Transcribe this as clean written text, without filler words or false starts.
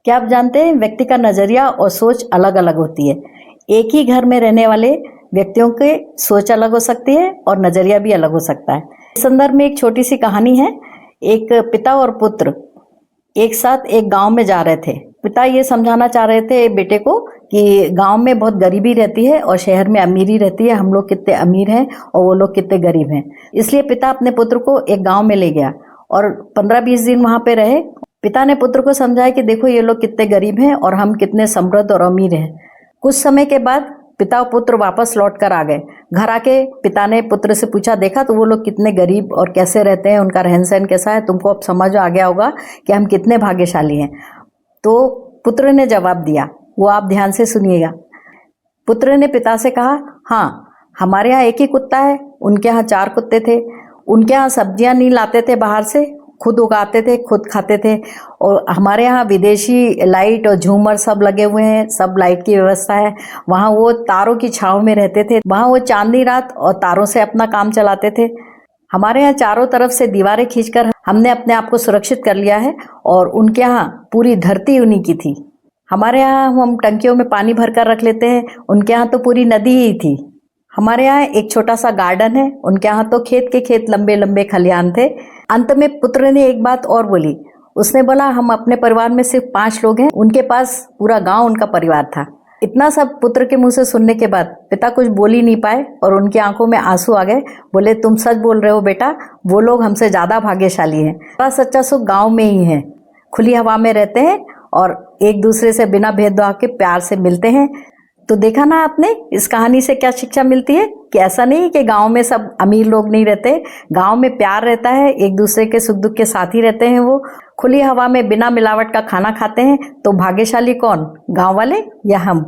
क्या आप जानते हैं व्यक्ति का नजरिया और सोच अलग अलग होती है। एक ही घर में रहने वाले व्यक्तियों के सोच अलग हो सकती है और नजरिया भी अलग हो सकता है। इस संदर्भ में एक छोटी सी कहानी है। एक पिता और पुत्र एक साथ एक गांव में जा रहे थे। पिता ये समझाना चाह रहे थे बेटे को कि गांव में बहुत गरीबी रहती है और शहर में अमीरी रहती है। हम लोग कितने अमीर हैं और वो लोग कितने गरीब हैं। इसलिए पिता अपने पुत्र को एक गांव में ले गया और 15-20 दिन वहां पे रहे। पिता ने पुत्र को समझाया कि देखो ये लोग कितने गरीब हैं और हम कितने समृद्ध और अमीर हैं। कुछ समय के बाद पिता और पुत्र वापस लौट कर आ गए। घर आके पिता ने पुत्र से पूछा, देखा तो वो लोग कितने गरीब और कैसे रहते हैं, उनका रहन सहन कैसा है, तुमको अब समझ आ गया होगा कि हम कितने भाग्यशाली हैं। तो पुत्र ने जवाब दिया, वो आप ध्यान से सुनिएगा। पुत्र ने पिता से कहा, हाँ हमारे यहाँ एक ही कुत्ता है, उनके यहाँ 4 कुत्ते थे। उनके यहाँ सब्जियां नहीं लाते थे बाहर से, खुद उगाते थे, खुद खाते थे। और हमारे यहाँ विदेशी लाइट और झूमर सब लगे हुए हैं, सब लाइट की व्यवस्था है। वहाँ वो तारों की छांव में रहते थे। वहाँ वो चांदनी रात और तारों से अपना काम चलाते थे। हमारे यहाँ चारों तरफ से दीवारें खींचकर हमने अपने आप को सुरक्षित कर लिया है और उनके यहाँ पूरी धरती उन्हीं की थी। हमारे यहाँ हम टंकियों में पानी भर कर रख लेते हैं, उनके यहाँ तो पूरी नदी ही थी। हमारे यहाँ एक छोटा सा गार्डन है, उनके यहाँ तो खेत के खेत लंबे लंबे खलिहान थे। अंत में पुत्र ने एक बात और बोली। उसने बोला, हम अपने परिवार में सिर्फ 5 लोग हैं, उनके पास पूरा गांव उनका परिवार था। इतना सब पुत्र के मुंह से सुनने के बाद पिता कुछ बोल ही नहीं पाए और उनकी आंखों में आंसू आ गए। बोले, तुम सच बोल रहे हो बेटा, वो लोग हमसे ज्यादा भाग्यशाली हैं। बड़ा सच्चा सुख गाँव में ही है। खुली हवा में रहते हैं और एक दूसरे से बिना भेदभाव के प्यार से मिलते हैं। तो देखा ना आपने इस कहानी से क्या शिक्षा मिलती है कि ऐसा नहीं कि गांव में सब अमीर लोग नहीं रहते। गांव में प्यार रहता है, एक दूसरे के सुख दुख के साथ ही रहते हैं। वो खुली हवा में बिना मिलावट का खाना खाते हैं। तो भाग्यशाली कौन, गांव वाले या हम?